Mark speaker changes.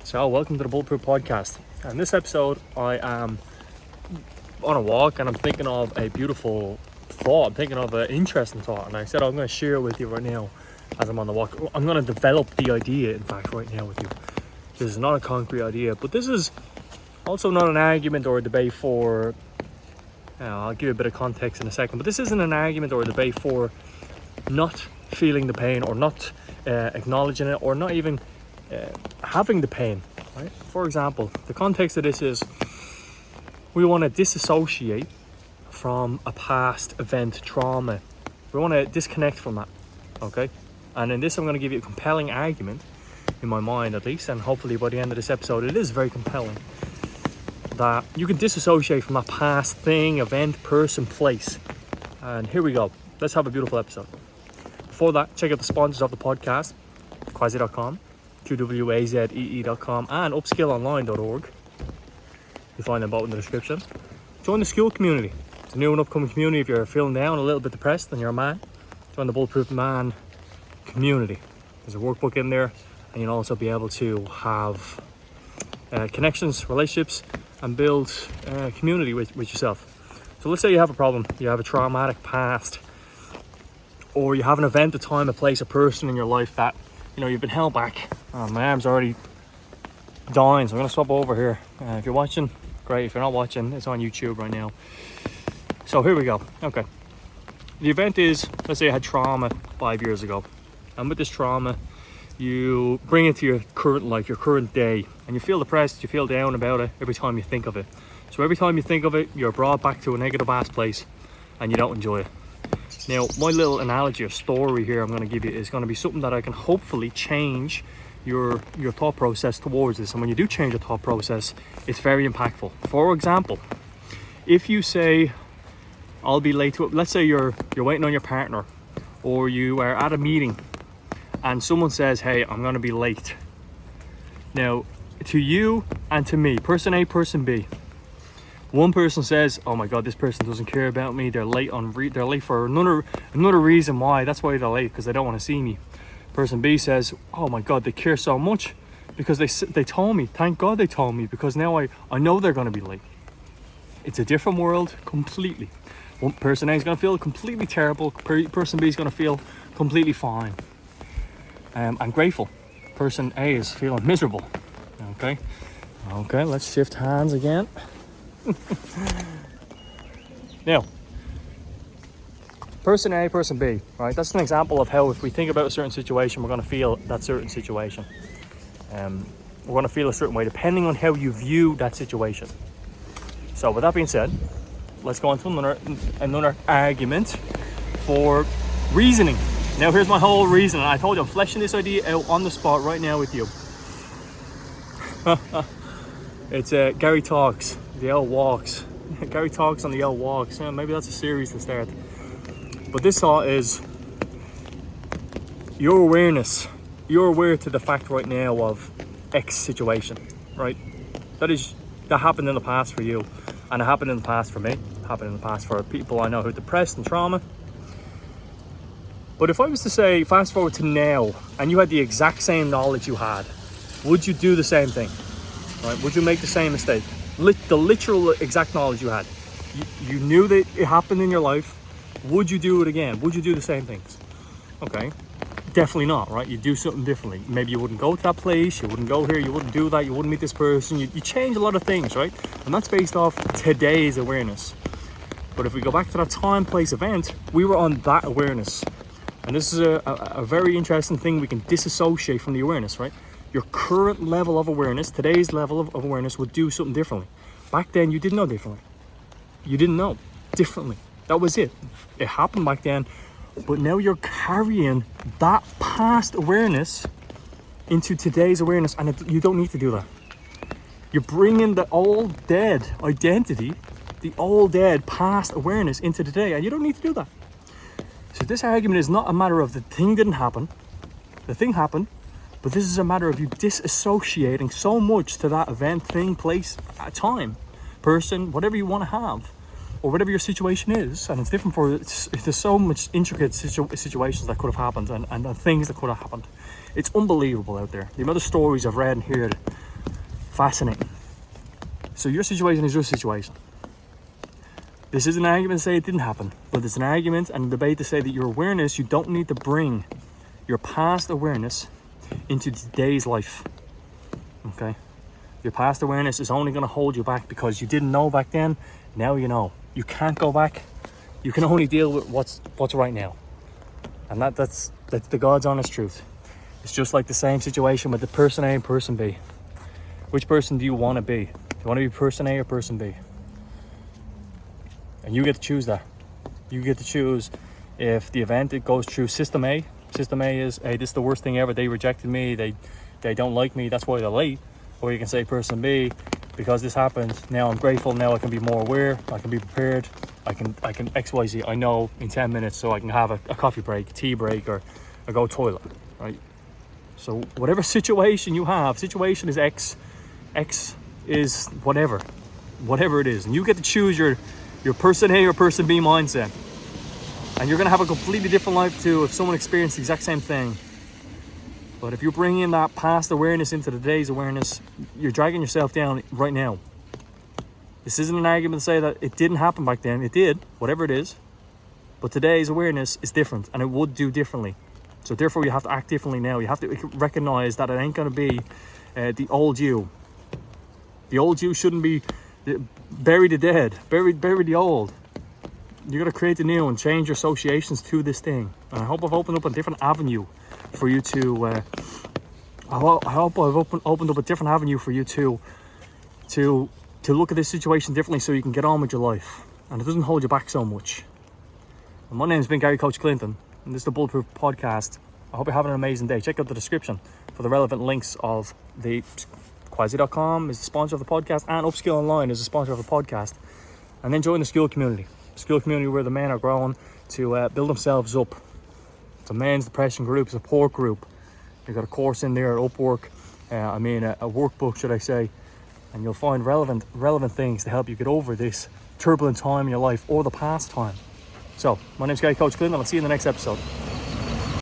Speaker 1: So welcome to the Bulletproof Podcast. And this episode I am on a walk and I'm thinking of a beautiful thought. I'm thinking of an interesting thought, and I said I'm going to share it with you right now as I'm on the walk. I'm going to develop the idea, in fact, right now with you. This is not a concrete idea, but this is also not an argument or a debate for, I'll give you a bit of context in a second, but this isn't an argument or a debate for not feeling the pain or not acknowledging it or not even having the pain, right? For example, the context of this is we want to disassociate from a past event, trauma. We want to disconnect from that, okay? And in this I'm going to give you a compelling argument, in my mind at least, and hopefully by the end of this episode it is very compelling, that you can disassociate from that past thing, event, person, place. And here we go. Let's have a beautiful episode. Before that, check out the sponsors of the podcast, Quasi.com, QWAZEE.com, and upskillonline.org. You'll find them both in the description. Join the school community. It's a new and upcoming community. If you're feeling down, a little bit depressed, and you're a man, join the Bulletproof Man community. There's a workbook in there, and you'll also be able to have connections, relationships, and build community with yourself. So let's say you have a problem, you have a traumatic past, or you have an event, a time, a place, a person in your life that you've been held back. My arm's already dying, so I'm going to swap over here. If you're watching, great. If you're not watching, it's on YouTube right now. So here we go. Okay. The event is, let's say you had trauma 5 years ago. And with this trauma, you bring it to your current life, your current day, and you feel depressed, you feel down about it every time you think of it. So every time you think of it, you're brought back to a negative ass place and you don't enjoy it. Now, my little analogy or story here I'm going to give you is going to be something that I can hopefully change your thought process towards this. And when you do change your thought process, it's very impactful. For example, if you say, I'll be late to it, let's say you're waiting on your partner, or you are at a meeting and someone says, hey, I'm going to be late. Now, to you and to me, person A, person B, one person says, oh my God, this person doesn't care about me. They're late they're late for another reason why. That's why they're late, because they don't want to see me. Person B says, oh my God, they care so much because they told me. Thank God they told me, because now I know they're going to be late. It's a different world completely. One person A is going to feel completely terrible. Person B is going to feel completely fine. I'm grateful. Person A is feeling miserable. Okay, let's shift hands again. Now, person A, person B, right? That's an example of how if we think about a certain situation, we're going to feel that certain situation. We're going to feel a certain way depending on how you view that situation. So with that being said, let's go on to another argument for reasoning. Now here's my whole reason. I told you I'm fleshing this idea out on the spot right now with you. It's Gary Talks, the L Walks. Gary Talks on the L Walks. Yeah, maybe that's a series to start. But this thought is your awareness. You're aware to the fact right now of X situation, right? That happened in the past for you, and it happened in the past for me. It happened in the past for people I know who are depressed and trauma. But if I was to say, fast forward to now, and you had the exact same knowledge you had, would you do the same thing? Right? Would you make the same mistake? The literal exact knowledge you had. You knew that it happened in your life. Would you do it again? Would you do the same things? Okay, definitely not, right? You'd do something differently. Maybe you wouldn't go to that place, you wouldn't go here, you wouldn't do that, you wouldn't meet this person. You change a lot of things, right? And that's based off today's awareness. But if we go back to that time, place, event, we were on that awareness. And this is a very interesting thing. We can disassociate from the awareness, right? Your current level of awareness, today's level of awareness, would do something differently. Back then, you didn't know differently. You didn't know differently. That was it. It happened back then. But now you're carrying that past awareness into today's awareness, and you don't need to do that. You're bringing the old dead identity, the old dead past awareness into today, and you don't need to do that. So this argument is not a matter of the thing didn't happen. The thing happened. But this is a matter of you disassociating so much to that event, thing, place, time, person, whatever you want to have, or whatever your situation is. And it's different there's so much intricate situations that could have happened and things that could have happened. It's unbelievable out there. The amount of stories I've read and heard fascinating. So your situation is your situation. This is an argument to say it didn't happen, but it's an argument and a debate to say that your awareness, you don't need to bring your past awareness into today's life. Okay? Your past awareness is only going to hold you back because you didn't know back then. Now you know. You can't go back. You can only deal with what's right now. And that's the God's honest truth. It's just like the same situation with the person A and person B. Which person do you want to be? Do you want to be person A or person B? And you get to choose that. You get to choose if the event it goes through system A. System A is, hey, this is the worst thing ever. They rejected me. They don't like me. That's why they're late. Or you can say person B, because this happened, now I'm grateful. Now I can be more aware. I can be prepared. I can XYZ. I know in 10 minutes, so I can have a coffee break, tea break, or go toilet, right? So whatever situation you have, situation is X. X is whatever it is. And you get to choose your person A or person B mindset. And you're going to have a completely different life too if someone experienced the exact same thing. But if you bring in that past awareness into today's awareness, you're dragging yourself down right now. This isn't an argument to say that it didn't happen back then. It did, whatever it is. But today's awareness is different and it would do differently. So therefore you have to act differently now. You have to recognize that it ain't going to be the old you. The old you shouldn't be bury the dead, bury the old. You got to create the new and change your associations to this thing. And I hope I've opened up a different avenue for you to. I hope I've opened up a different avenue for you to look at this situation differently, so you can get on with your life, and it doesn't hold you back so much. And my name's been Gary Coach Clinton, and this is the Bulletproof Podcast. I hope you're having an amazing day. Check out the description for the relevant links of the Quasi.com is the sponsor of the podcast, and Upskill Online is the sponsor of the podcast. And then join the school community. School community where the men are growing to build themselves up. It's a men's depression group, support group. You've got a course in there, Upwork, a workbook, should I say, and you'll find relevant things to help you get over this turbulent time in your life or the past time. So, my name's Gary Coach Clinton. I'll see you in the next episode.